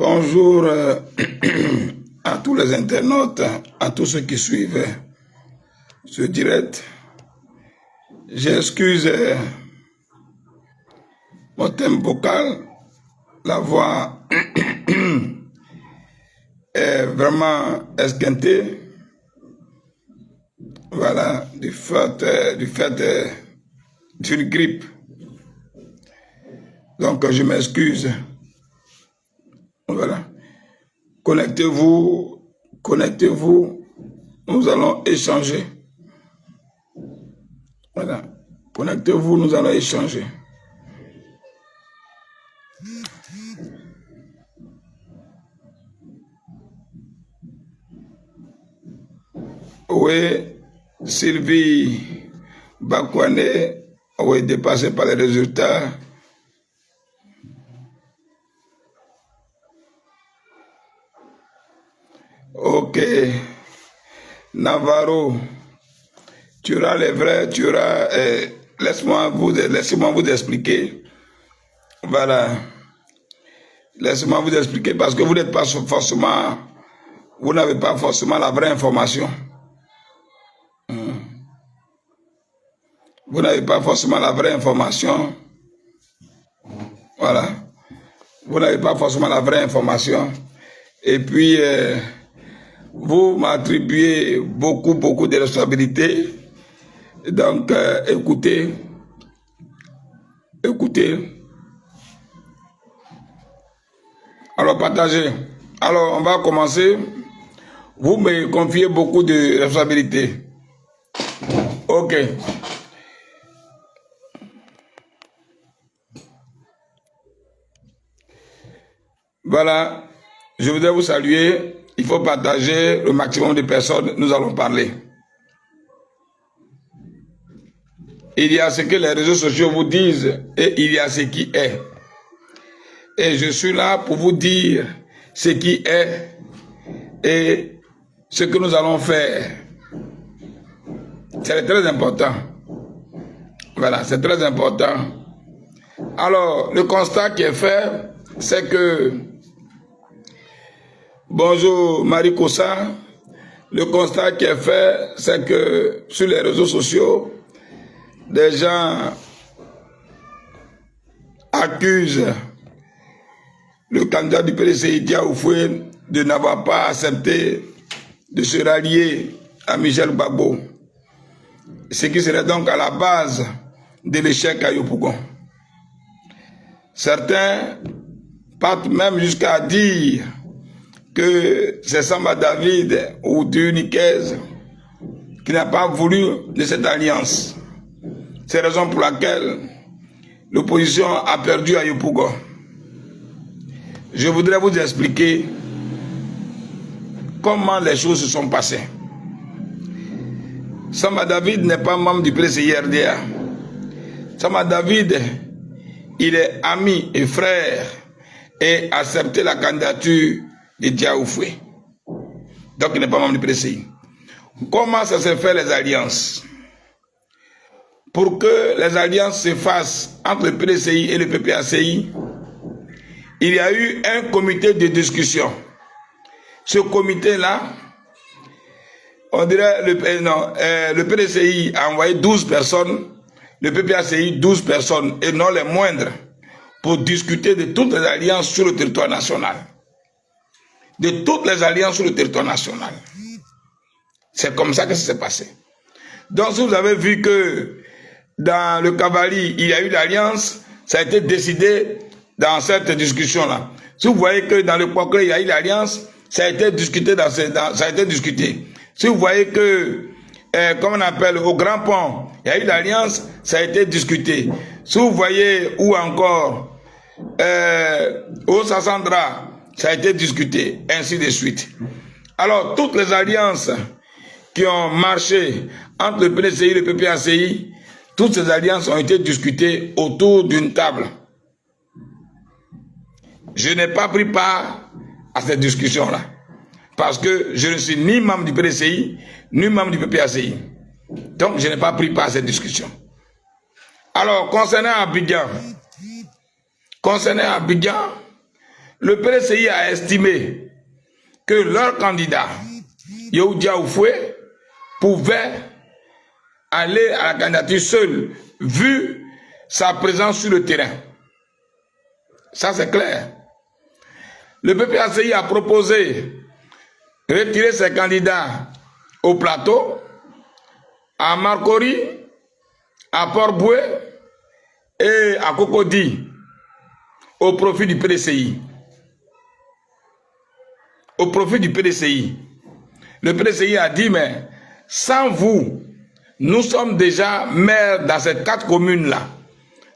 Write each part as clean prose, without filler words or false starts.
Bonjour à tous les internautes, à tous ceux qui suivent ce direct. J'excuse mon thème vocal, la voix est vraiment esquintée. Voilà, du fait d'une grippe. Donc je m'excuse. Voilà. Connectez-vous, nous allons échanger. Voilà. Connectez-vous, nous allons échanger. Oui, Sylvie Bakwane, oui, dépassée par les résultats. Ok. Navarro, tu auras les vrais, tu auras... laissez-moi vous expliquer. Voilà. Laissez-moi vous expliquer parce que vous n'êtes pas forcément... Vous n'avez pas forcément la vraie information. Vous n'avez pas forcément la vraie information. Voilà. Vous n'avez pas forcément la vraie information. Et puis... vous m'attribuez beaucoup de responsabilités. Donc, écoutez. Alors, partagez. Alors, on va commencer. Vous me confiez beaucoup de responsabilités. Ok. Voilà. Je voudrais vous saluer. Il faut partager le maximum de personnes. Nous allons parler. Il y a ce que les réseaux sociaux vous disent et il y a ce qui est. Et je suis là pour vous dire ce qui est et ce que nous allons faire. C'est très important. Voilà, c'est très important. Alors, le constat qui est fait, c'est que... Bonjour Marie Kossa. Le constat qui est fait, c'est que sur les réseaux sociaux, des gens accusent le candidat du PDCI Diaoufoué de n'avoir pas accepté de se rallier à Michel Gbagbo. Ce qui serait donc à la base de l'échec à Yopougon. Certains partent même jusqu'à dire que c'est Samba David ou Dionikez qui n'a pas voulu de cette alliance. C'est la raison pour laquelle l'opposition a perdu à Yopougon. Je voudrais vous expliquer comment les choses se sont passées. Samba David n'est pas membre du PCI-RDA. Samba David, il est ami et frère et a accepté la candidature de Diaoufoué. Donc il n'est pas membre du PCI. Comment ça se fait les alliances? Pour que les alliances se fassent entre le PDCI et le PPACI, il y a eu un comité de discussion. Ce comité-là, on dirait, le PDCI a envoyé 12 personnes, le PPACI 12 personnes, et non les moindres, pour discuter de toutes les alliances sur le territoire national. De toutes les alliances sur le territoire national. C'est comme ça que ça s'est passé. Donc, si vous avez vu que dans le Cavali, il y a eu l'alliance, ça a été décidé dans cette discussion-là. Si vous voyez que dans le Poikré, il y a eu l'alliance, ça a été discuté ça a été discuté. Si vous voyez que, comme on appelle, au Grand Pont, il y a eu l'alliance, ça a été discuté. Si vous voyez, ou encore, au Sassandra, ça a été discuté, ainsi de suite. Alors, toutes les alliances qui ont marché entre le PDCI et le PPACI, toutes ces alliances ont été discutées autour d'une table. Je n'ai pas pris part à cette discussion-là, parce que je ne suis ni membre du PDCI, ni membre du PPACI. Donc, je n'ai pas pris part à cette discussion. Alors, concernant Abidjan, le PDCI a estimé que leur candidat, Yahou Diaoufoué, pouvait aller à la candidature seul, vu sa présence sur le terrain. Ça, c'est clair. Le PPACI a proposé de retirer ses candidats au plateau, à Marcory, à Port-Boué et à Cocody, au profit du PDCI. Au profit du PDCI. Le PDCI a dit, mais sans vous, nous sommes déjà maires dans ces 4 communes-là.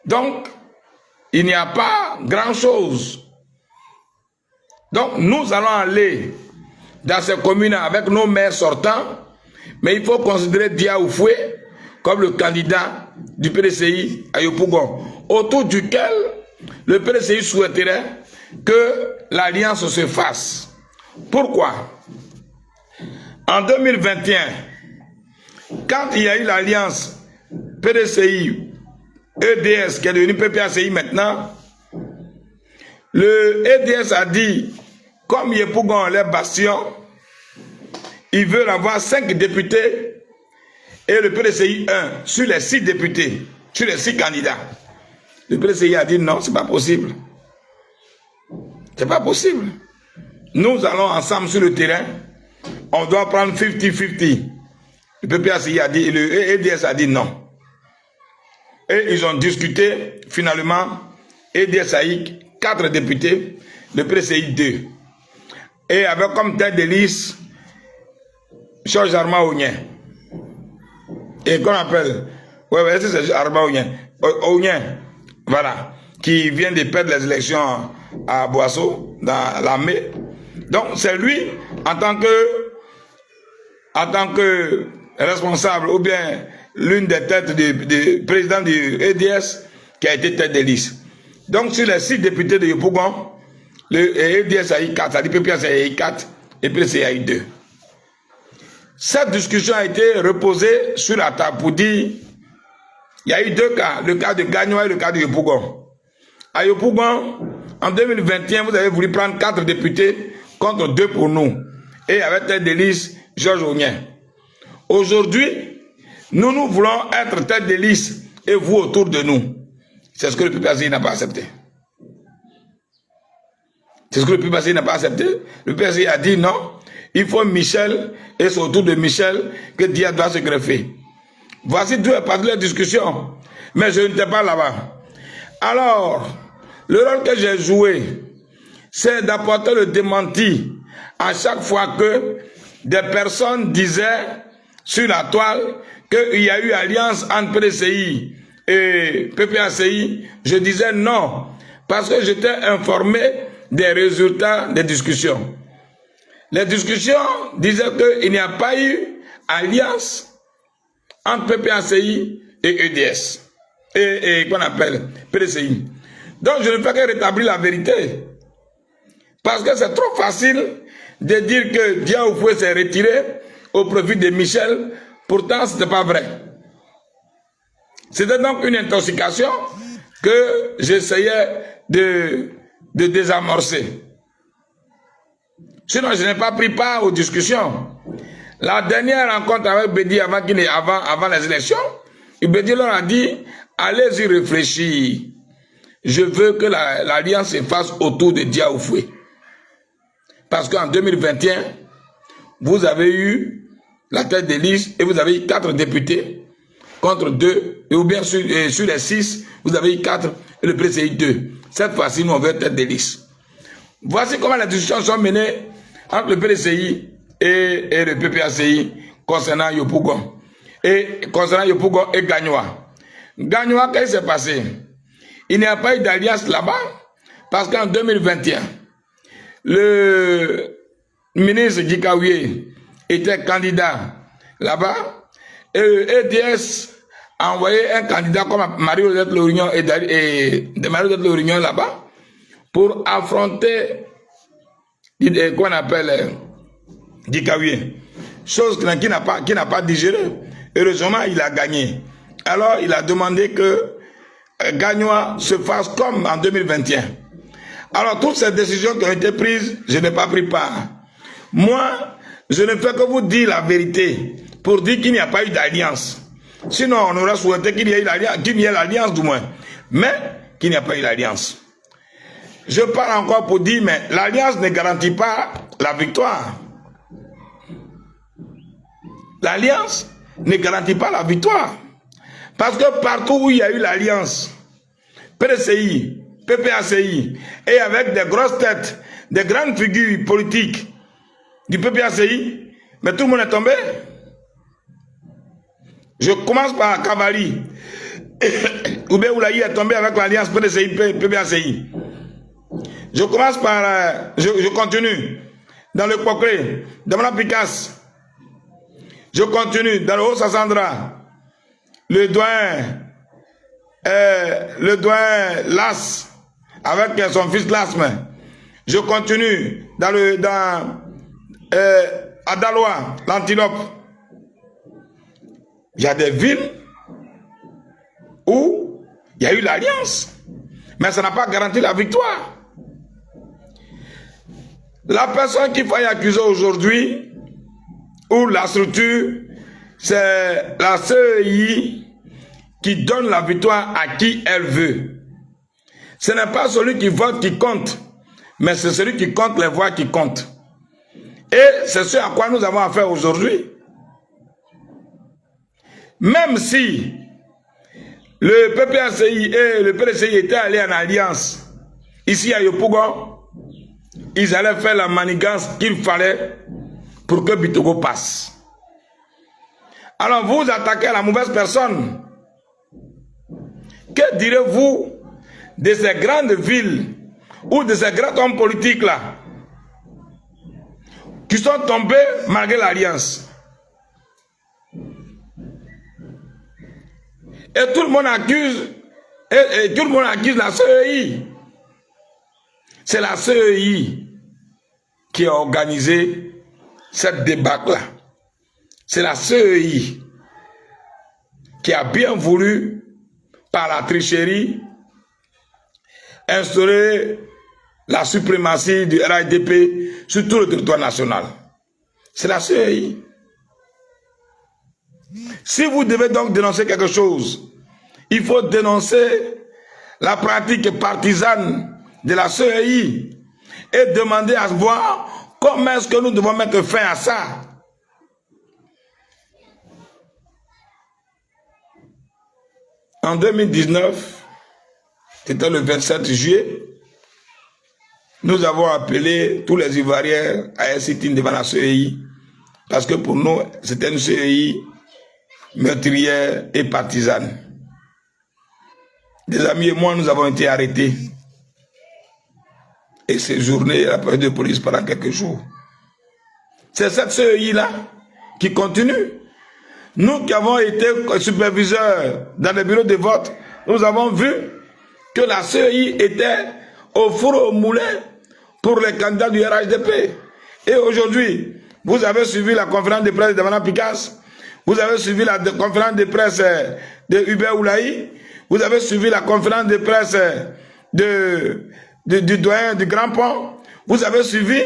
Donc, il n'y a pas grand-chose. Donc, nous allons aller dans ces communes avec nos maires sortants, mais il faut considérer Diaoufoué comme le candidat du PDCI à Yopougon, autour duquel le PDCI souhaiterait que l'alliance se fasse. Pourquoi? En 2021, quand il y a eu l'alliance PDCI, EDS, qui est devenu PPACI maintenant, le EDS a dit, comme Yopougon les bastions, ils veulent avoir 5 députés et le PDCI 1 sur les 6 députés, sur les 6 candidats. Le PDCI a dit non, c'est pas possible. C'est pas possible. Nous allons ensemble sur le terrain, on doit prendre 50-50. Le PPACI a dit, le EDS a dit non. Et ils ont discuté, finalement, EDS a eu 4 députés, le PDCI 2. Et avec comme tête de liste, Georges Armand Ounien. Et qu'on appelle, ouais, c'est Armand Ounien, voilà, qui vient de perdre les élections à Boisseau, dans l'armée. Donc c'est lui, en tant que responsable, ou bien l'une des têtes du président du EDS, qui a été tête de liste. Donc sur les 6 députés de Yopougon, le EDS a eu 4, ça dit PPS a eu 4, et PDCI a eu 2. Cette discussion a été reposée sur la table pour dire, il y a eu 2 cas, le cas de Gagnoa et le cas de Yopougon. À Yopougon, en 2021, vous avez voulu prendre 4 députés contre 2 pour nous. Et avec tête de liste, Georges Ounien. Aujourd'hui, nous voulons être tête de liste et vous autour de nous. C'est ce que le PPACI n'a pas accepté. C'est ce que le PPACI n'a pas accepté. Le PPACI a dit non, il faut Michel, et c'est autour de Michel que Dia doit se greffer. Voici d'où est partie la discussion. Mais je n'étais pas là-bas. Alors, le rôle que j'ai joué, c'est d'apporter le démenti à chaque fois que des personnes disaient sur la toile qu'il y a eu alliance entre PDCI et PPACI. Je disais non, parce que j'étais informé des résultats des discussions. Les discussions disaient qu'il n'y a pas eu alliance entre PPACI et EDS. Et qu'on appelle PDCI. Donc je ne fais que rétablir la vérité. Parce que c'est trop facile de dire que Diaoufoué s'est retiré au profit de Michel. Pourtant, ce n'était pas vrai. C'était donc une intoxication que j'essayais de désamorcer. Sinon, je n'ai pas pris part aux discussions. La dernière rencontre avec Bédi avant les élections, Bédi leur a dit, allez-y réfléchir. Je veux que l'alliance se fasse autour de Diaoufoué. Parce qu'en 2021, vous avez eu la tête de liste et vous avez eu 4 députés contre 2, ou bien sur les 6, vous avez eu 4 et le PDCI 2. Cette fois-ci, nous on veut tête de liste. Voici comment les discussions sont menées entre le PDCI et le PPACI concernant Yopougon. Et concernant Yopougon et Gagnoa. Gagnoa, qu'est-ce qui s'est passé? Il n'y a pas eu d'alliance là-bas parce qu'en 2021, le ministre Dikaouye était candidat là-bas et le EDS a envoyé un candidat comme Marie-Odette Lorignon et Marie-Odette Lorignon là-bas pour affronter qu'on appelle Dikaouye. Chose qui n'a pas digéré. Heureusement, il a gagné. Alors, il a demandé que Gagnoa se fasse comme en 2021. Alors, toutes ces décisions qui ont été prises, je n'ai pas pris part. Moi, je ne fais que vous dire la vérité pour dire qu'il n'y a pas eu d'alliance. Sinon, on aurait souhaité qu'il y ait l'alliance du moins. Mais qu'il n'y a pas eu l'alliance. Je parle encore pour dire, mais l'alliance ne garantit pas la victoire. L'alliance ne garantit pas la victoire. Parce que partout où il y a eu l'alliance, PDCI, PPACI, et avec des grosses têtes, des grandes figures politiques du PPACI, mais tout le monde est tombé. Je commence par Cavalli. Oubé Oulaï est tombé avec l'alliance PDCI, PPACI. Je commence par... je continue dans le Pocré, dans la Picasse. Je continue dans le Haut-Sassandra. Le doyen Las, avec son fils Lasme. Je continue dans Adaloa, l'Antilope. Il y a des villes où il y a eu l'alliance, mais ça n'a pas garanti la victoire. La personne qu'il faut y accuser aujourd'hui, ou la structure, c'est la CEI qui donne la victoire à qui elle veut. Ce n'est pas celui qui vote qui compte, mais c'est celui qui compte les voix qui comptent. Et c'est ce à quoi nous avons affaire aujourd'hui. Même si le PPACI et le PDCI étaient allés en alliance ici à Yopougon, ils allaient faire la manigance qu'il fallait pour que Bitogo passe. Alors vous attaquez à la mauvaise personne. Que direz-vous de ces grandes villes ou de ces grands hommes politiques là qui sont tombés malgré l'alliance? Et tout le monde accuse, et tout le monde accuse la CEI. C'est la CEI qui a organisé cette débâcle-là. C'est la CEI qui a bien voulu, par la tricherie, instaurer la suprématie du RHDP sur tout le territoire national. C'est la CEI. Si vous devez donc dénoncer quelque chose, il faut dénoncer la pratique partisane de la CEI et demander à voir comment est-ce que nous devons mettre fin à ça. En 2019, c'était le 27 juillet, nous avons appelé tous les Ivoiriens à un sit-in devant la CEI parce que pour nous, c'était une CEI meurtrière et partisane. Des amis et moi, nous avons été arrêtés et séjournés à la police de police pendant quelques jours. C'est cette CEI-là qui continue. Nous qui avons été superviseurs dans les bureaux de vote, nous avons vu que la CEI était au four au moulin pour les candidats du RHDP. Et aujourd'hui, vous avez suivi la conférence de presse de Mme Picasse, vous avez suivi la conférence de presse de Hubert Oulaï, vous avez suivi la conférence de presse du doyen du Grand Pont, vous avez suivi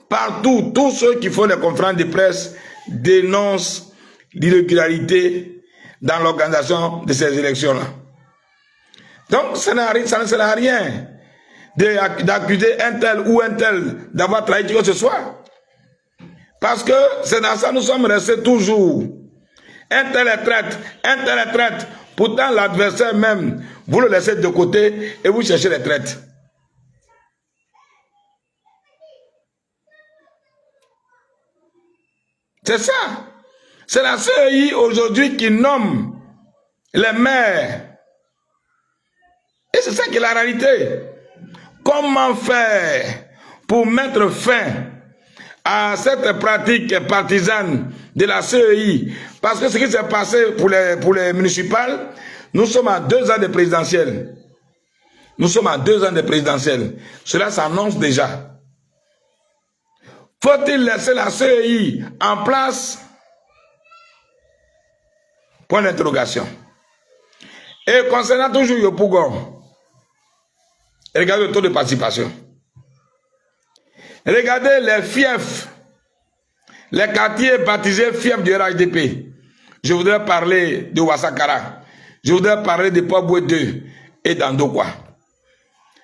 partout, tous ceux qui font les conférences de presse dénoncent l'irrégularité dans l'organisation de ces élections-là. Donc, ça ne sert à rien d'accuser un tel ou un tel d'avoir trahi qui que ce soit. Parce que c'est dans ça que nous sommes restés toujours. Un tel est traître, un tel est traître. Pourtant, l'adversaire même, vous le laissez de côté et vous cherchez les traîtres. C'est ça. C'est la CEI aujourd'hui qui nomme les maires. Et c'est ça qui est la réalité. Comment faire pour mettre fin à cette pratique partisane de la CEI? Parce que ce qui s'est passé pour les municipales, nous sommes à 2 ans de présidentielles. Nous sommes à 2 ans de présidentielles. Cela s'annonce déjà. Faut-il laisser la CEI en place? Point d'interrogation. Et concernant toujours Yopougon, Regardez le taux de participation. Regardez les fiefs, les quartiers baptisés fiefs du RHDP. Je voudrais parler de Ouassakara. Je voudrais parler de Port-Boué 2 et d'Andokwa.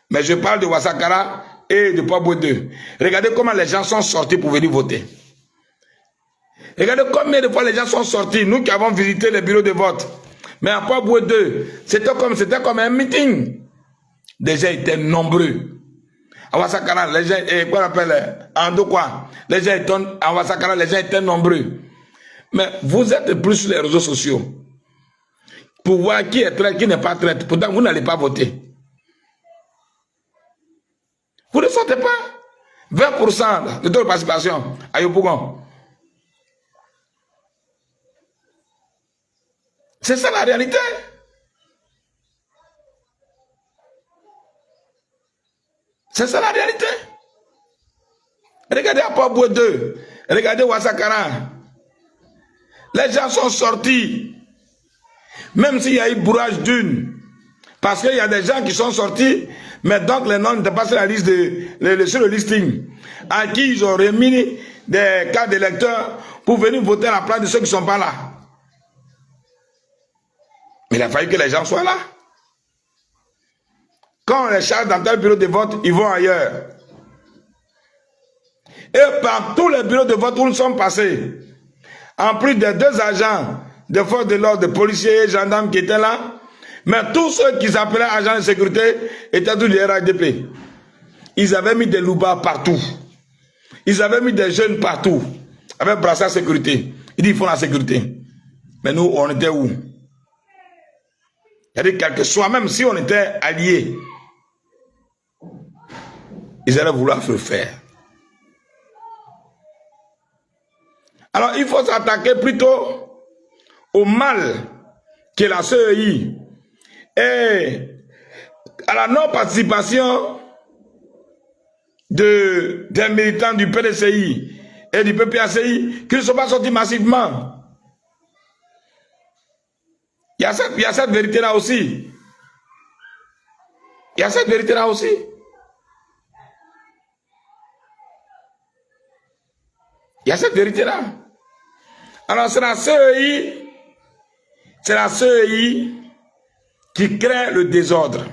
Mais je parle de Ouassakara et de Port-Boué 2. Regardez comment les gens sont sortis pour venir voter. Regardez combien de fois les gens sont sortis, nous qui avons visité les bureaux de vote. Mais à Port-Boué 2, c'était comme un meeting. Les gens étaient nombreux. À Ouassakara, les gens, quoi on appelle, Andokwa, les gens étaient, à Ouassakara, les gens étaient nombreux. Mais vous êtes plus sur les réseaux sociaux pour voir qui est traître, qui n'est pas traître. Pourtant, vous n'allez pas voter. Vous ne sortez pas. 20% de taux de participation à Yopougon. C'est ça la réalité. C'est ça la réalité. Regardez à Port-Boué 2, regardez Ouassakara. Les gens sont sortis. Même s'il y a eu bourrage d'une. Parce qu'il y a des gens qui sont sortis, mais donc les noms n'étaient pas sur la liste sur le listing. À qui ils ont remis des cartes d'électeurs pour venir voter à la place de ceux qui ne sont pas là. Mais il a fallu que les gens soient là. Quand on les charge dans tel bureau de vote, ils vont ailleurs. Et par tous les bureaux de vote où nous sommes passés, en plus des 2 agents de force de l'ordre, de policiers et gendarmes qui étaient là, mais tous ceux qui s'appelaient agents de sécurité étaient tous les RHDP. Ils avaient mis des loupards partout. Ils avaient mis des jeunes partout, avec brassard sécurité. Ils disent qu'ils font la sécurité. Mais nous, on était où? C'est-à-dire, quel que soit, même si on était alliés, ils allaient vouloir se faire. Alors, il faut s'attaquer plutôt au mal que la CEI et à la non-participation des militants du PDCI et du PPACI qui ne sont pas sortis massivement. Il y a cette vérité-là aussi. Il y a cette vérité-là aussi. Il y a cette vérité-là. Alors c'est la CEI qui crée le désordre.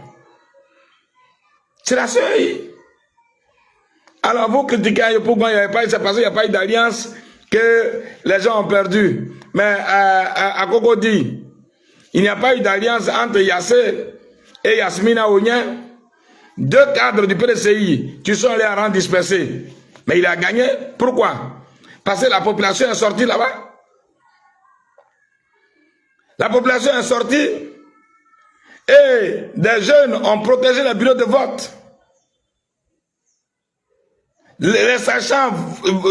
C'est la CEI. Alors vous critiquez pourquoi il n'y avait pas, c'est parce qu'il n'y a pas eu d'alliance que les gens ont perdu. Mais à Cocody, il n'y a pas eu d'alliance entre Yassé et Yasmina Onyen, 2 cadres du PDCI qui sont allés à rang dispersé. Mais il a gagné. Pourquoi? Parce que la population est sortie là-bas. La population est sortie et des jeunes ont protégé les bureaux de vote. Les sachants,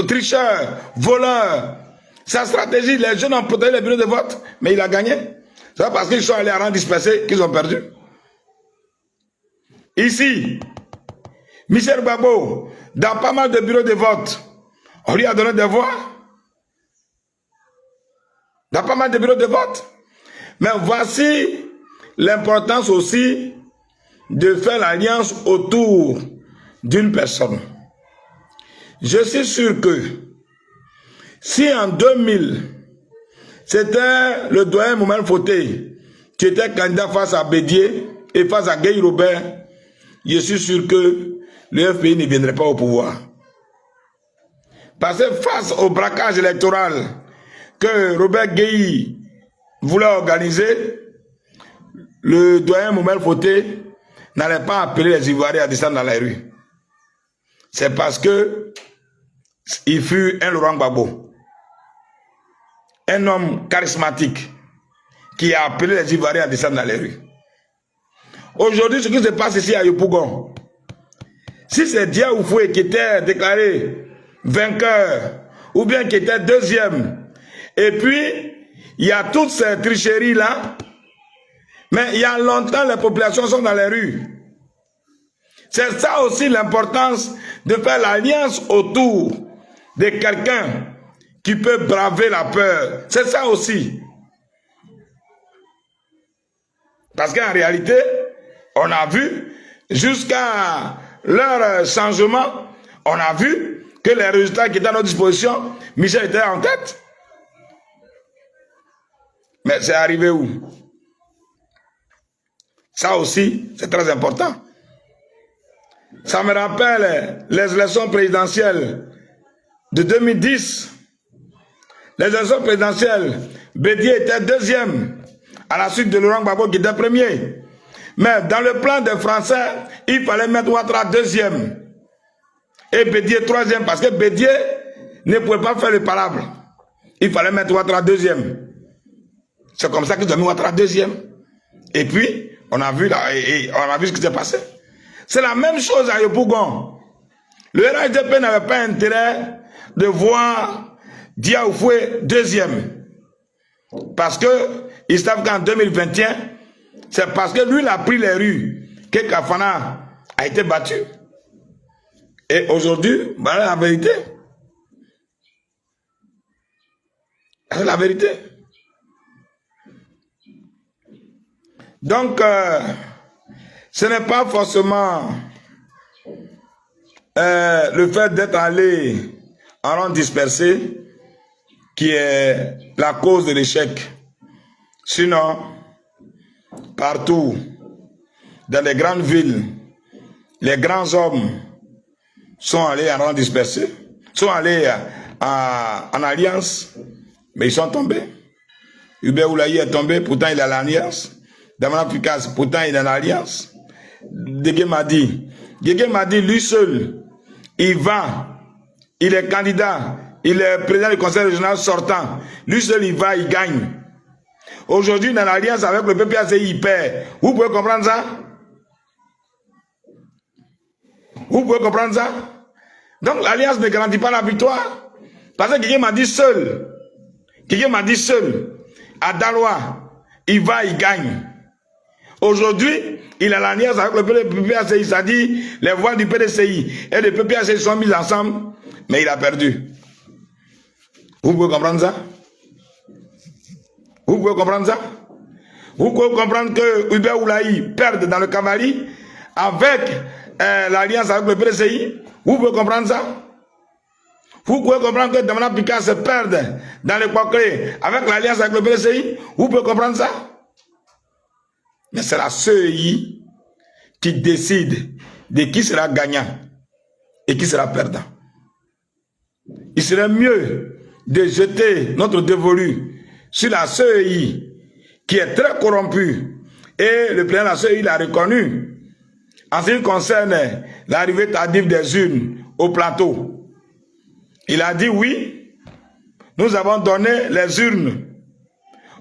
tricheurs, voleurs, sa stratégie, les jeunes ont protégé les bureaux de vote, mais il a gagné. C'est pas parce qu'ils sont allés à rang dispersé qu'ils ont perdu. Ici, Michel Gbagbo, dans pas mal de bureaux de vote, on lui a donné des voix. Dans pas mal de bureaux de vote. Mais voici l'importance aussi de faire l'alliance autour d'une personne. Je suis sûr que si en 2000, c'était le doyen Moumel Fauté qui était candidat face à Bédier et face à Guy Robert, je suis sûr que le FPI ne viendrait pas au pouvoir. Parce que face au braquage électoral que Robert Gueye voulait organiser, le doyen Moumel Fauté n'allait pas appeler les Ivoiriens à descendre dans la rue. C'est parce que il fut un Laurent Gbagbo, un homme charismatique qui a appelé les Ivoiriens à descendre dans les rues. Aujourd'hui, ce qui se passe ici à Yopougon, si c'est Dia Oufoué qui était déclaré vainqueur, ou bien qui était 2e, et puis il y a toutes ces tricheries-là, mais il y a longtemps les populations sont dans les rues. C'est ça aussi l'importance de faire l'alliance autour de quelqu'un qui peut braver la peur. C'est ça aussi. Parce qu'en réalité, on a vu jusqu'à leur changement, on a vu que les résultats qui étaient à notre disposition, Michel était en tête. Mais c'est arrivé où? Ça aussi, c'est très important. Ça me rappelle les élections présidentielles de 2010. Les élections présidentielles, Bédié était deuxième, à la suite de Laurent Gbagbo qui était premier. Mais dans le plan des Français, il fallait mettre Ouattara deuxième. Et Bédié troisième, parce que Bédié ne pouvait pas faire le palabre. Il fallait mettre Ouattara deuxième. C'est comme ça qu'ils ont mis Ouattara deuxième. Et puis, on a vu ce qui s'est passé. C'est la même chose à Yopougon. Le RHDP n'avait pas intérêt de voir Diaoufoué deuxième. Parce qu'ils savent qu'en 2021, c'est parce que lui, il a pris les rues que Kafana a été battu. Et aujourd'hui, voilà la vérité. C'est la vérité. Donc, ce n'est pas forcément le fait d'être allé en rang dispersé qui est la cause de l'échec. Sinon, partout, dans les grandes villes, les grands hommes sont allés en rang dispersé, sont allés en alliance, mais ils sont tombés. Hubert Oulaye est tombé, pourtant il est à l'alliance. Damana Picasse, pourtant il est en alliance. Guégué Madi, lui seul, il va, il est candidat, il est président du conseil régional sortant. Lui seul, il va, il gagne. Aujourd'hui, dans l'alliance avec le PPACI, il perd. Vous pouvez comprendre ça? Vous pouvez comprendre ça? Donc l'alliance ne garantit pas la victoire. Parce que Guégué m'a dit seul, à Daloa, il va, il gagne. Aujourd'hui, il a l'alliance avec le PPACI, c'est-à-dire les voix du PDCI et le PPACI sont mises ensemble, mais il a perdu. Vous pouvez comprendre ça? Vous pouvez comprendre ça? Vous pouvez comprendre que Hubert Oulaye perde dans le cavalier avec l'alliance avec le PDCI? Vous pouvez comprendre ça? Vous pouvez comprendre que Damana Picasse perde dans le Kwakle avec l'alliance avec le PDCI? Vous pouvez comprendre ça? Mais c'est la CEI qui décide de qui sera gagnant et qui sera perdant. Il serait mieux de jeter notre dévolu sur la CEI qui est très corrompue et le président de la CEI l'a reconnu en ce qui concerne l'arrivée tardive des urnes au plateau. Il a dit oui, nous avons donné les urnes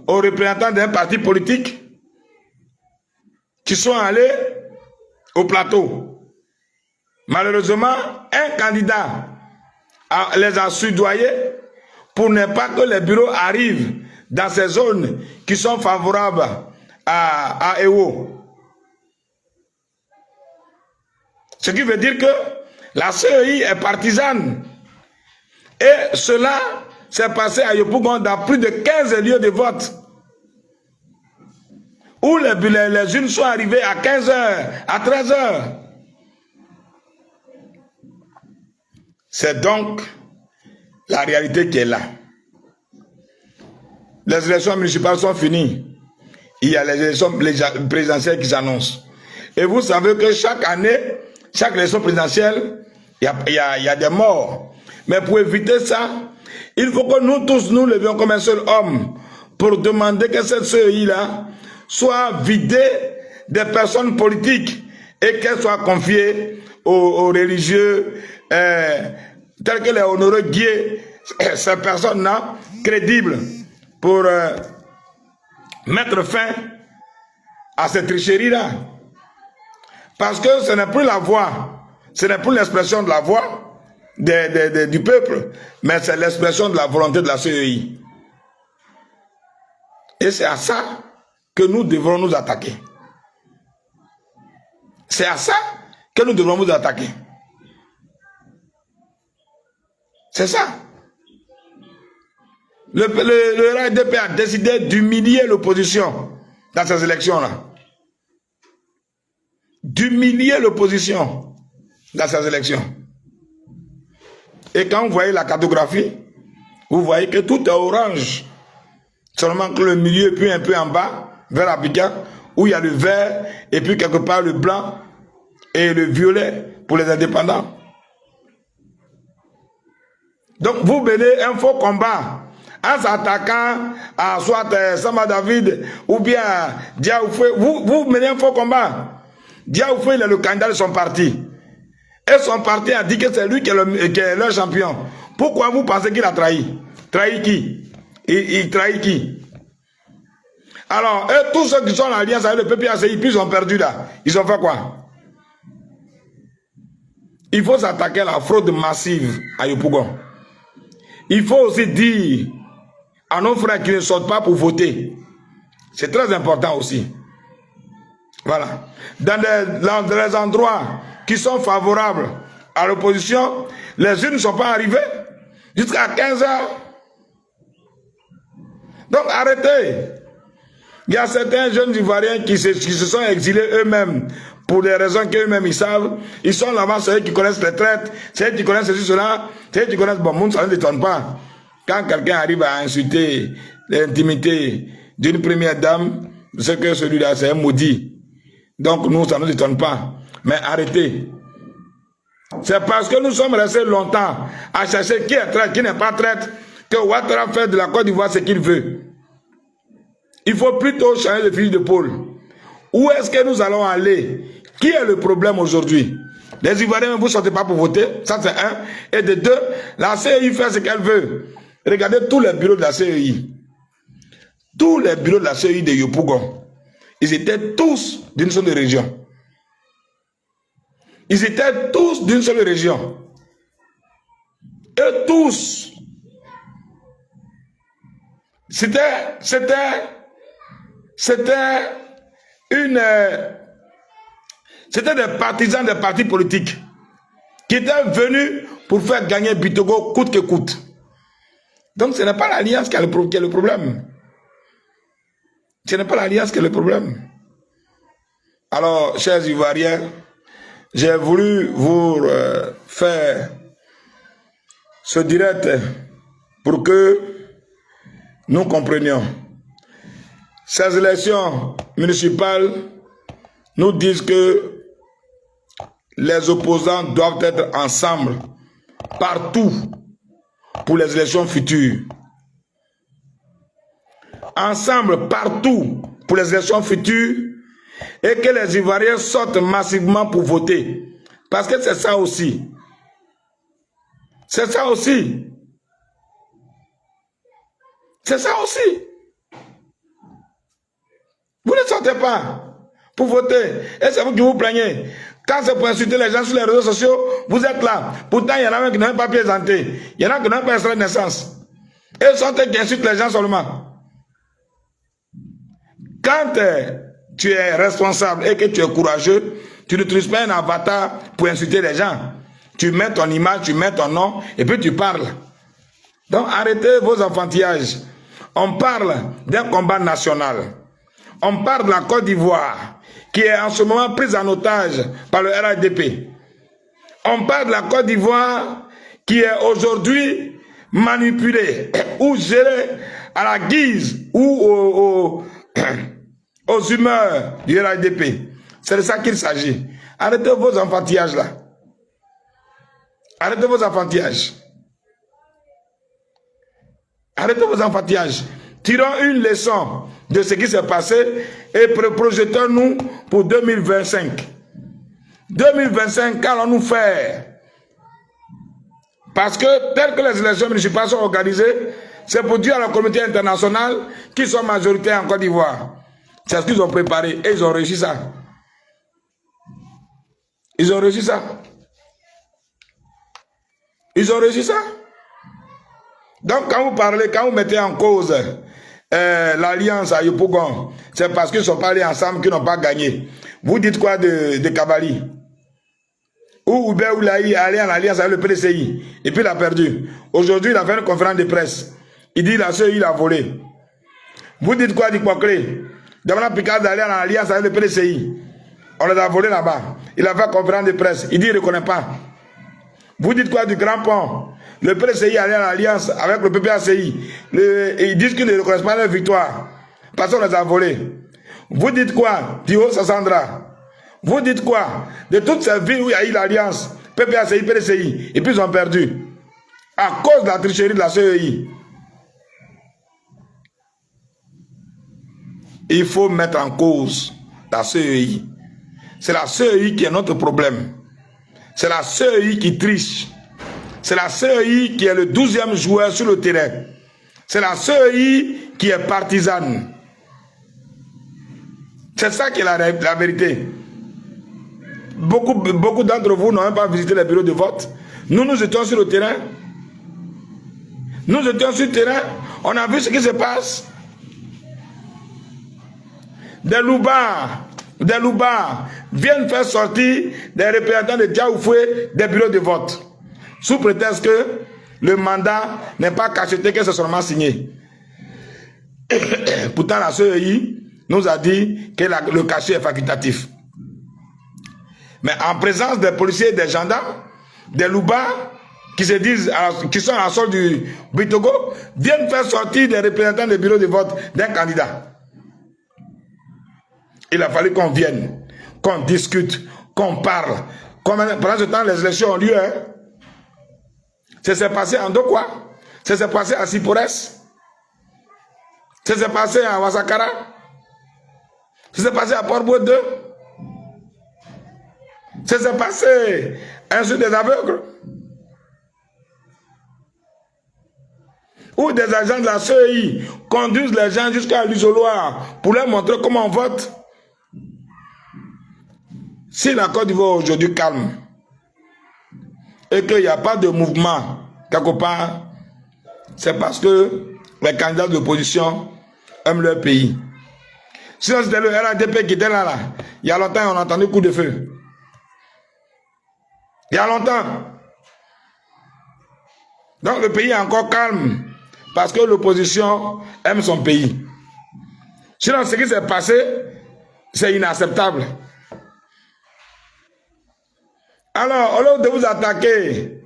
aux représentants d'un parti politique qui sont allés au plateau. Malheureusement, un candidat les a soudoyés pour ne pas que les bureaux arrivent dans ces zones qui sont favorables à EO. Ce qui veut dire que la CEI est partisane. Et cela s'est passé à Yopougon dans plus de 15 lieux de vote. Où les urnes sont arrivées à 15h, à 13h. C'est donc la réalité qui est là. Les élections municipales sont finies. Il y a les élections présidentielles qui s'annoncent. Et vous savez que chaque année, chaque élection présidentielle, il y a des morts. Mais pour éviter ça, il faut que nous tous nous levions comme un seul homme pour demander que cette CEI-là soit vidée des personnes politiques et qu'elle soit confiée aux religieux tels que les honorés Guiers, ces personnes-là crédibles pour mettre fin à cette tricherie-là. Parce que ce n'est plus la voix, ce n'est plus l'expression de la voix du peuple, mais c'est l'expression de la volonté de la CEI. Et c'est à ça que nous devrons nous attaquer. C'est à ça que nous devrons nous attaquer. C'est ça. Le RHDP a décidé d'humilier l'opposition dans ces élections-là. d'humilier l'opposition dans ces élections. Et quand vous voyez la cartographie, vous voyez que tout est orange. Seulement que le milieu, puis un peu en bas, vers Abidjan, où il y a le vert, et puis quelque part le blanc et le violet pour les indépendants. Donc vous menez un faux combat en s'attaquant à soit Sama David ou bien Diaoufé. Vous menez un faux combat. Diaoufé, il est le candidat de son parti. Et son parti a dit que c'est lui qui est leur champion. Pourquoi vous pensez qu'il a trahi? Trahi qui? Il trahit qui? Alors, eux, tous ceux qui sont en alliance avec le PPACI, puis ils ont perdu là. Ils ont fait quoi? Il faut s'attaquer à la fraude massive à Yopougon. Il faut aussi dire à nos frères qui ne sortent pas pour voter. C'est très important aussi. Voilà. Dans les endroits qui sont favorables à l'opposition, les urnes ne sont pas arrivées jusqu'à 15 heures. Donc arrêtez. Il y a certains jeunes Ivoiriens qui se sont exilés eux-mêmes pour des raisons qu'eux-mêmes ils savent. Ils sont là-bas, c'est eux qui connaissent les traites, c'est eux qui connaissent ceci, cela, c'est eux qui connaissent bon monde, ça ne détonne pas. Quand quelqu'un arrive à insulter l'intimité d'une première dame, c'est que celui-là c'est un maudit. Donc nous, ça ne nous étonne pas. Mais arrêtez. C'est parce que nous sommes restés longtemps à chercher qui est traître, qui n'est pas traître, que Ouattara fait de la Côte d'Ivoire ce qu'il veut. Il faut plutôt changer de fusil d'épaule. Où est-ce que nous allons aller? Qui est le problème aujourd'hui? Les Ivoiriens, vous ne sortez pas pour voter, ça c'est un. Et de deux, la CEI fait ce qu'elle veut. Regardez tous les bureaux de la CEI. Tous les bureaux de la CEI de Yopougon, ils étaient tous d'une seule région. Ils étaient tous d'une seule région. Et tous. C'était des partisans des partis politiques qui étaient venus pour faire gagner Bitogo coûte que coûte. Donc ce n'est pas l'alliance qui est le problème. Ce n'est pas l'alliance qui est le problème. Alors, chers Ivoiriens, j'ai voulu vous faire ce direct pour que nous comprenions. Ces élections municipales nous disent que les opposants doivent être ensemble partout pour les élections futures. Ensemble partout pour les élections futures et que les Ivoiriens sortent massivement pour voter. Parce que c'est ça aussi. C'est ça aussi. C'est ça aussi. Vous ne sortez pas pour voter. Et c'est vous qui vous plaignez. Quand c'est pour insulter les gens sur les réseaux sociaux, vous êtes là. Pourtant, il y en a même qui n'ont pas plaisanté. Il y en a qui n'ont pas extrait de naissance. Et ils sont qui insultent les gens seulement. Quand tu es responsable et que tu es courageux, tu n'utilises pas un avatar pour insulter les gens. Tu mets ton image, tu mets ton nom, et puis tu parles. Donc arrêtez vos enfantillages. On parle d'un combat national. On parle de la Côte d'Ivoire, qui est en ce moment prise en otage par le RADP. On parle de la Côte d'Ivoire, qui est aujourd'hui manipulée ou gérée à la guise ou aux humeurs du RADP. C'est de ça qu'il s'agit. Arrêtez vos enfantillages là. Arrêtez vos enfantillages. Arrêtez vos enfantillages. Tirons une leçon de ce qui s'est passé et projetons-nous pour 2025. 2025, qu'allons-nous faire? Parce que tel que les élections municipales sont organisées, c'est pour dire à la communauté internationale qu'ils sont majoritaires en Côte d'Ivoire. C'est ce qu'ils ont préparé et ils ont réussi ça. Ils ont réussi ça. Ils ont réussi ça. Donc quand vous parlez, quand vous mettez en cause l'alliance à Yopougon, c'est parce qu'ils ne sont pas allés ensemble qu'ils n'ont pas gagné. Vous dites quoi de Kabali? Ou Oubé Oulaï est allé en alliance avec le PDCI et puis il a perdu. Aujourd'hui, il a fait une conférence de presse. Il dit la CEI, il a volé. Vous dites quoi d'Ikpokle? Damana Picard d'aller en alliance avec le PDCI. On les a volés là-bas. Il a fait conférence de presse. Il dit qu'il ne reconnaît pas. Vous dites quoi du Grand Pont? Le PCI allait à l'alliance avec le PPACI. Ils disent qu'ils ne reconnaissent pas leur victoire. Parce qu'on les a volés. Vous dites quoi du Haut-Sassandra? Vous dites quoi de toutes ces villes où il y a eu l'alliance, PPACI, PDCI, et puis ils ont perdu à cause de la tricherie de la CEI. Il faut mettre en cause la CEI. C'est la CEI qui est notre problème. C'est la CEI qui triche. C'est la CEI qui est le 12e joueur sur le terrain. C'est la CEI qui est partisane. C'est ça qui est la vérité. Beaucoup d'entre vous n'ont même pas visité les bureaux de vote. Nous étions sur le terrain. Nous étions sur le terrain. On a vu ce qui se passe. Des loubards viennent faire sortir des représentants de Diaoufoué des bureaux de vote. Sous prétexte que le mandat n'est pas cacheté, que c'est seulement signé. Pourtant, la CEI nous a dit que le cachet est facultatif. Mais en présence des policiers et des gendarmes, des loubards qui se disent, qui sont à la solde du Bitogo, viennent faire sortir des représentants des bureaux de vote d'un candidat. Il a fallu qu'on vienne, qu'on discute, qu'on parle. Pendant ce temps, les élections ont lieu. Hein? Ça s'est passé en Dokwa, ça s'est passé à Sipores, ça s'est passé à Wasakara, ça s'est passé à Port-Boued 2, ça s'est passé à Sud des Aveugles, où des agents de la CEI conduisent les gens jusqu'à l'isoloir pour leur montrer comment on vote. Si la Côte d'Ivoire aujourd'hui calme et qu'il n'y a pas de mouvement quelque part, c'est parce que les candidats de l'opposition aiment leur pays. Sinon c'était le RADP qui était là. Il y a longtemps on a entendu coup de feu. Il y a longtemps. Donc le pays est encore calme parce que l'opposition aime son pays. Sinon ce qui s'est passé, c'est inacceptable. Alors, au lieu de vous attaquer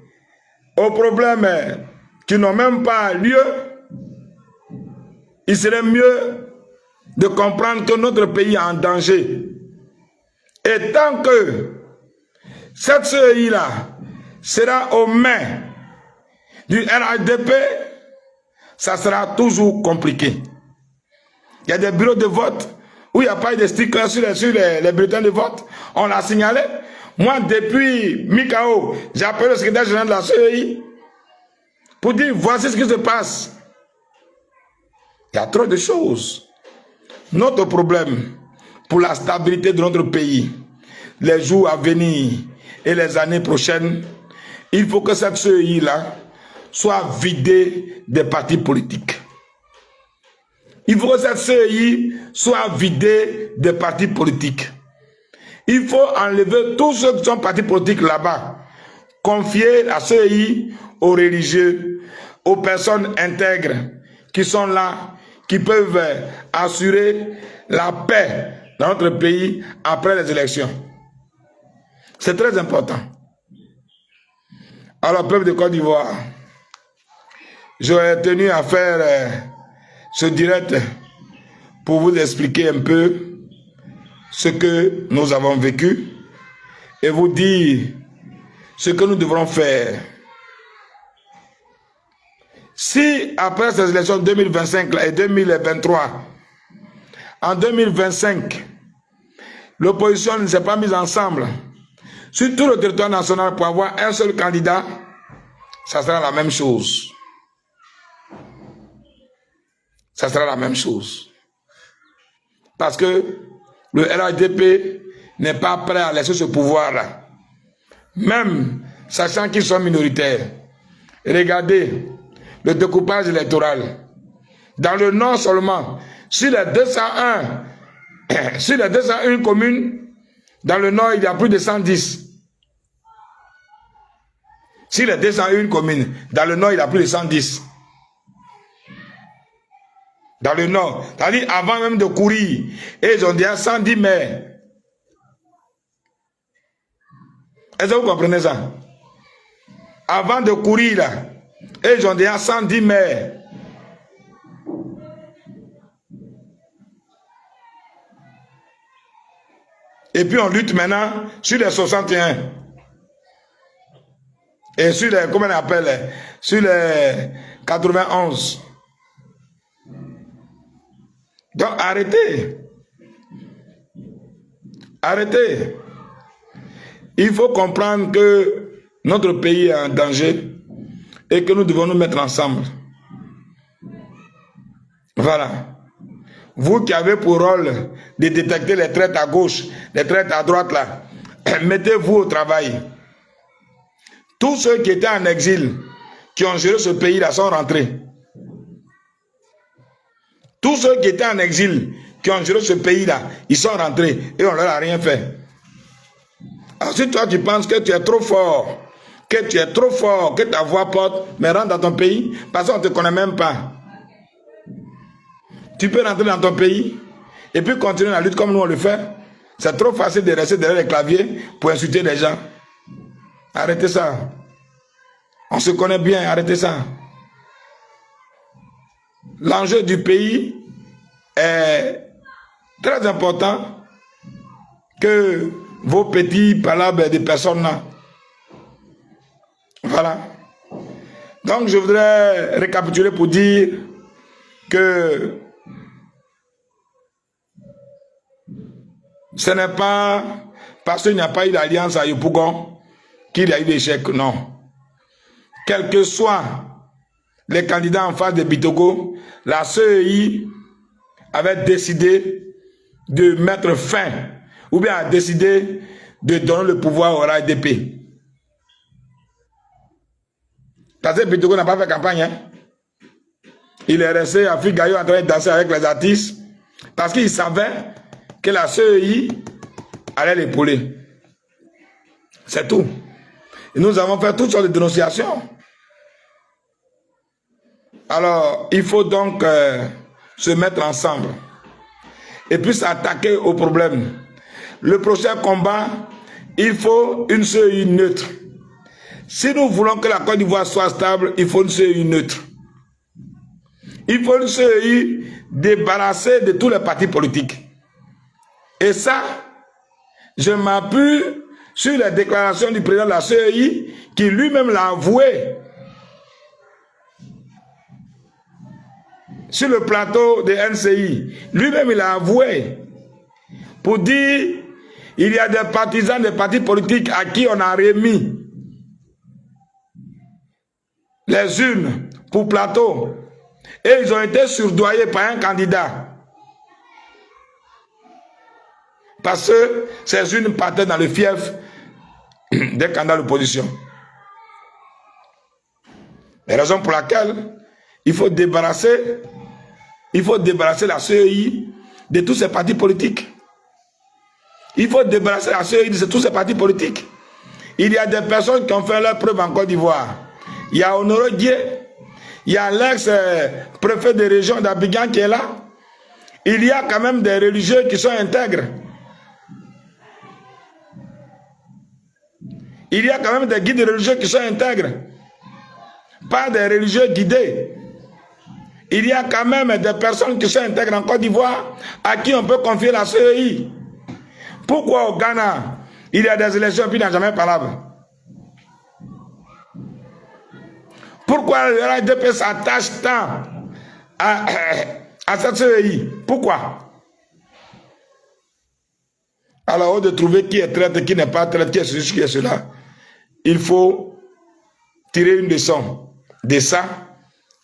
aux problèmes qui n'ont même pas lieu, il serait mieux de comprendre que notre pays est en danger. Et tant que cette CEI-là sera aux mains du RADP, ça sera toujours compliqué. Il y a des bureaux de vote où il n'y a pas de stickers sur les bulletins de vote. On l'a signalé. Moi, depuis Mikao, j'ai appelé le secrétaire général de la CEI pour dire, voici ce qui se passe. Il y a trop de choses. Notre problème pour la stabilité de notre pays, les jours à venir et les années prochaines, il faut que cette CEI-là soit vidée des partis politiques. Il faut que cette CEI soit vidée des partis politiques. Il faut enlever tous ceux qui sont partis politiques là-bas. Confier la CEI aux religieux, aux personnes intègres qui sont là, qui peuvent assurer la paix dans notre pays après les élections. C'est très important. Alors, peuple de Côte d'Ivoire, j'aurais tenu à faire ce direct pour vous expliquer un peu ce que nous avons vécu et vous dire ce que nous devrons faire. Si après ces élections 2025 et 2023, en 2025, l'opposition ne s'est pas mise ensemble sur tout le territoire national pour avoir un seul candidat, ça sera la même chose. Ça sera la même chose. Parce que le RADP n'est pas prêt à laisser ce pouvoir-là. Même sachant qu'ils sont minoritaires. Regardez le découpage électoral. Dans le nord seulement, sur les 201 communes, dans le nord, il y a plus de 110. Sur les 201 communes, dans le nord, il y a plus de 110. Dans le nord, c'est-à-dire avant même de courir, et ils ont déjà 110 maires. Est-ce que vous comprenez ça? Avant de courir là, et ils ont déjà 110 maires. Et puis on lutte maintenant sur les 61. Et sur les, comment on appelle, sur les 91. Donc arrêtez. Arrêtez. Il faut comprendre que notre pays est en danger et que nous devons nous mettre ensemble. Voilà. Vous qui avez pour rôle de détecter les traites à gauche, les traites à droite là, mettez-vous au travail. Tous ceux qui étaient en exil, qui ont géré ce pays-là, sont rentrés. Tous ceux qui étaient en exil, qui ont géré ce pays-là, ils sont rentrés et on ne leur a rien fait. Alors si toi tu penses que tu es trop fort, que ta voix porte, mais rentre dans ton pays, parce qu'on ne te connaît même pas. Tu peux rentrer dans ton pays et puis continuer la lutte comme nous on le fait. C'est trop facile de rester derrière les claviers pour insulter les gens. Arrêtez ça. On se connaît bien, arrêtez ça. L'enjeu du pays est très important que vos petits palabres de personnes là. Voilà. Donc je voudrais récapituler pour dire que ce n'est pas parce qu'il n'y a pas eu d'alliance à Yopougon qu'il y a eu d'échec, non. Quels que soient les candidats en face de Bitogo, la CEI avait décidé de mettre fin, ou bien a décidé de donner le pouvoir au RAIDP. Parce que Bitogo n'a pas fait campagne. Hein? Il est resté à Figayo en train de danser avec les artistes, parce qu'il savait que la CEI allait l'épauler. C'est tout. Et nous avons fait toutes sortes de dénonciations. Alors, il faut donc se mettre ensemble et puis s'attaquer au problème. Le prochain combat, il faut une CEI neutre. Si nous voulons que la Côte d'Ivoire soit stable, il faut une CEI neutre. Il faut une CEI débarrassée de tous les partis politiques. Et ça, je m'appuie sur les déclarations du président de la CEI qui lui-même l'a avoué sur le plateau de NCI. Lui-même il a avoué pour dire il y a des partisans des partis politiques à qui on a remis les urnes pour plateau et ils ont été surdoyés par un candidat. Parce que ces urnes partaient dans le fief des candidats de l'opposition. La raison pour laquelle il faut débarrasser la CEI de tous ces partis politiques. Il faut débarrasser la CEI de tous ces partis politiques. Il y a des personnes qui ont fait leur preuve en Côte d'Ivoire. Il y a Honoré Dié, il y a l'ex-préfet de région d'Abidjan qui est là. Il y a quand même des religieux qui sont intègres. Il y a quand même des guides religieux qui sont intègres. Pas des religieux guidés. Il y a quand même des personnes qui sont intègres en Côte d'Ivoire à qui on peut confier la CEI. Pourquoi au Ghana, il y a des élections et puis il n'y a jamais parlé? Pourquoi le RAIDP s'attache tant à cette CEI? Pourquoi? Alors, de trouver qui est traite, qui n'est pas traite, qui est ceci, qui est cela, il faut tirer une leçon de ça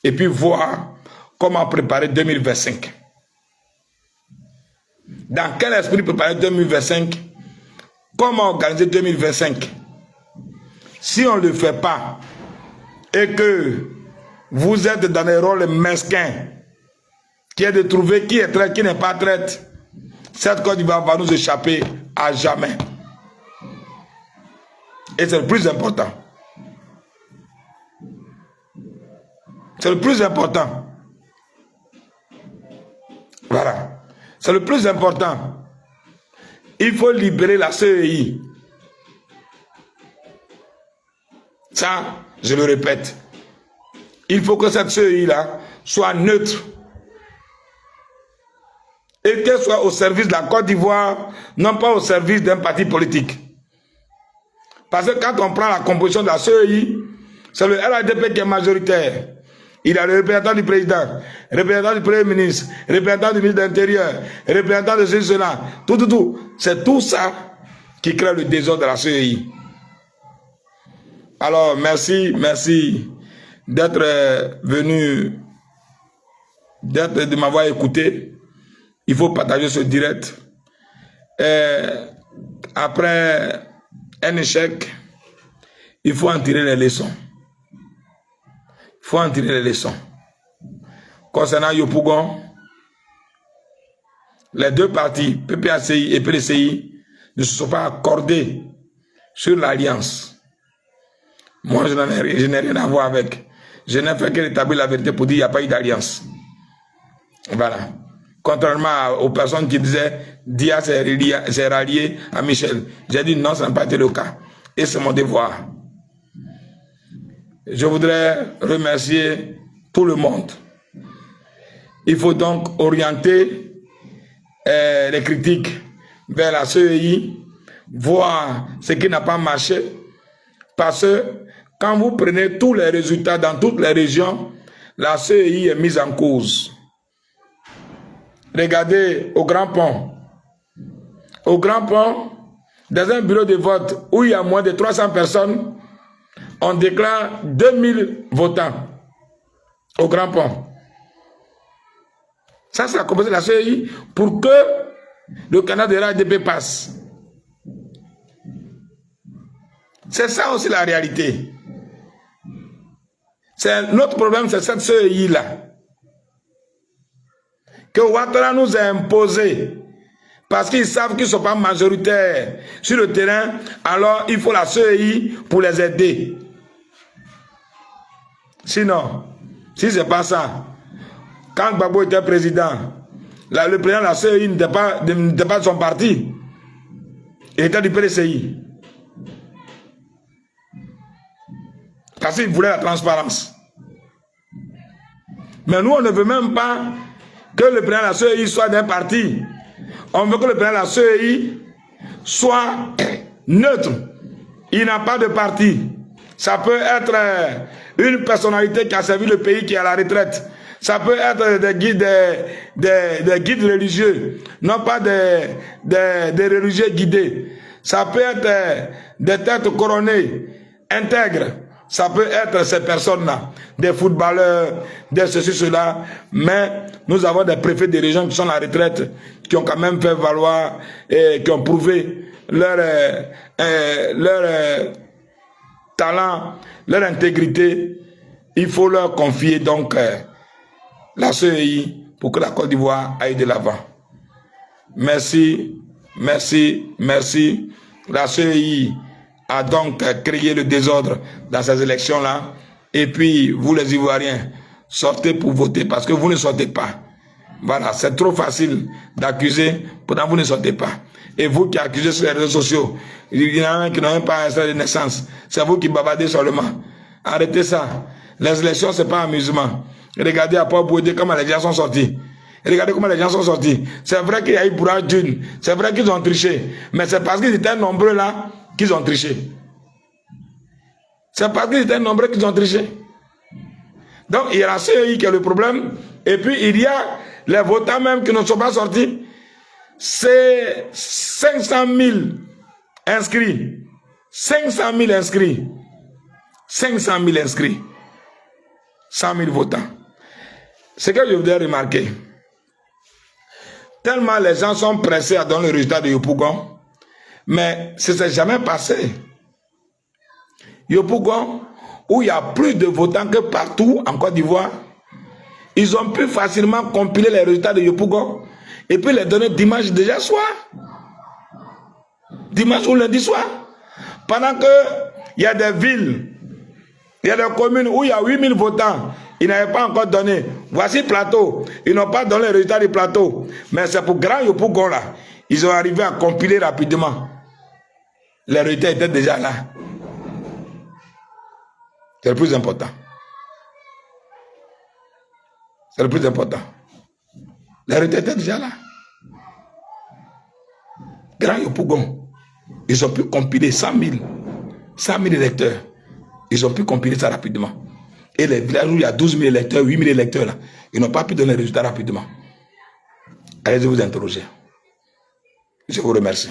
et puis voir comment préparer 2025. Dans quel esprit préparer 2025? Comment organiser 2025? Si on ne le fait pas et que vous êtes dans des rôles mesquins, qui est de trouver qui est traite, qui n'est pas traite, cette Côte d'Ivoire va nous échapper à jamais. Et c'est le plus important. C'est le plus important. Voilà. C'est le plus important. Il faut libérer la CEI. Ça, je le répète. Il faut que cette CEI-là soit neutre. Et qu'elle soit au service de la Côte d'Ivoire, non pas au service d'un parti politique. Parce que quand on prend la composition de la CEI, c'est le RADP qui est majoritaire. Il a le représentant du président, représentant du premier ministre, représentant du ministre de l'Intérieur, représentant de cela, tout. C'est tout ça qui crée le désordre de la CEI. Alors, merci d'être venu, de m'avoir écouté. Il faut partager ce direct. Après un échec, il faut en tirer les leçons. Il faut en tirer les leçons. Concernant Yopougon, les deux partis, PPACI et PDCI, ne se sont pas accordés sur l'alliance. Moi, je n'ai rien à voir avec. Je n'ai fait que rétablir la vérité pour dire qu'il n'y a pas eu d'alliance. Voilà. Contrairement aux personnes qui disaient Dia s'est rallié à Michel. J'ai dit non, ça n'a pas été le cas. Et c'est mon devoir. Je voudrais remercier tout le monde. Il faut donc orienter les critiques vers la CEI, voir ce qui n'a pas marché. Parce que quand vous prenez tous les résultats dans toutes les régions, la CEI est mise en cause. Regardez au Grand Pont. Au Grand Pont, dans un bureau de vote où il y a moins de 300 personnes, on déclare 2000 votants au Grand Pont. Ça, c'est la composition de la CEI pour que le candidat de l'ADP passe. C'est ça aussi la réalité. Notre problème, c'est cette CEI-là. Que Ouattara nous a imposé. Parce qu'ils savent qu'ils ne sont pas majoritaires sur le terrain, alors il faut la CEI pour les aider. Sinon, si ce n'est pas ça, quand Gbagbo était président, le président de la CEI n'était pas de son parti. Il était du PDCI. Parce qu'il voulait la transparence. Mais nous, on ne veut même pas que le président de la CEI soit d'un parti. On veut que le président de la CEI soit neutre. Il n'a pas de parti. Ça peut être une personnalité qui a servi le pays, qui est à la retraite. Ça peut être des guides religieux, non pas des religieux guidés. Ça peut être des têtes couronnées, intègres. Ça peut être ces personnes-là, des footballeurs, des ceci, cela. Mais nous avons des préfets de régions qui sont à la retraite, qui ont quand même fait valoir et qui ont prouvé leur talent, leur intégrité. Il faut leur confier donc la CEI pour que la Côte d'Ivoire aille de l'avant. Merci. La CEI a donc créé le désordre dans ces élections-là. Et puis, vous les Ivoiriens, sortez pour voter parce que vous ne sortez pas. Voilà, c'est trop facile d'accuser, pourtant vous ne sortez pas. Et vous qui accusez sur les réseaux sociaux, il y en a un qui n'a même pas un extrait de naissance. C'est vous qui bavardez seulement. Arrêtez ça. Les élections, ce n'est pas amusement. Regardez à Port-Bouédé comment les gens sont sortis. Regardez comment les gens sont sortis. C'est vrai qu'il y a eu bourrage d'une. C'est vrai qu'ils ont triché. Mais c'est parce qu'ils étaient nombreux là qu'ils ont triché. C'est parce qu'ils étaient nombreux qu'ils ont triché. Donc il y a la CEI qui est le problème. Et puis il y a les votants même qui ne sont pas sortis. C'est 500 000 inscrits. 500 000 inscrits. 500 000 inscrits. 100 000 votants. Ce que je voudrais remarquer, tellement les gens sont pressés à donner le résultat de Yopougon, mais ce n'est jamais passé. Yopougon, où il y a plus de votants que partout en Côte d'Ivoire, ils ont pu facilement compiler les résultats de Yopougon et puis les donner dimanche déjà soir. Dimanche ou lundi soir. Pendant que il y a des villes, il y a des communes où il y a 8000 votants, ils n'avaient pas encore donné. Voici Plateau. Ils n'ont pas donné les résultats du Plateau. Mais c'est pour Grand Yopougon là. Ils ont arrivé à compiler rapidement. Les résultats étaient déjà là. C'est le plus important. C'est le plus important. Les retraités déjà là. Grand Yopougon, ils ont pu compiler 100 000 électeurs. Ils ont pu compiler ça rapidement. Et les villages où il y a 12 000 électeurs, 8 000 électeurs là, ils n'ont pas pu donner les résultats rapidement. Allez-y vous interroger. Je vous remercie.